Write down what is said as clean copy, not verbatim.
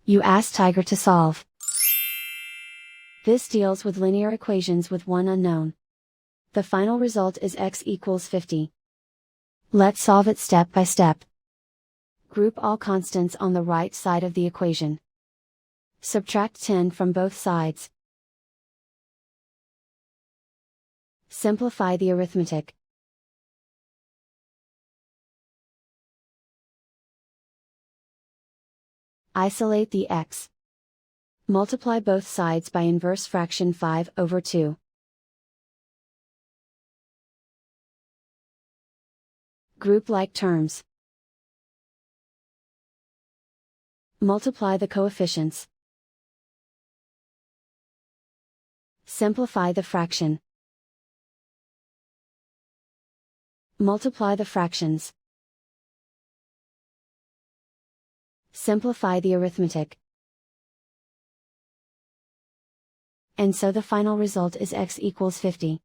You ask Tiger to solve. This deals with linear equations with one unknown. The final result is x equals 50. Let's solve it step by step. Group all constants on the right side of the equation. Subtract 10 from both sides. Simplify the arithmetic. Isolate the x. Multiply both sides by inverse fraction 5/2. Group like terms. Multiply the coefficients. Simplify the fraction. Multiply the fractions. Simplify the arithmetic. And so the final result is x equals 50.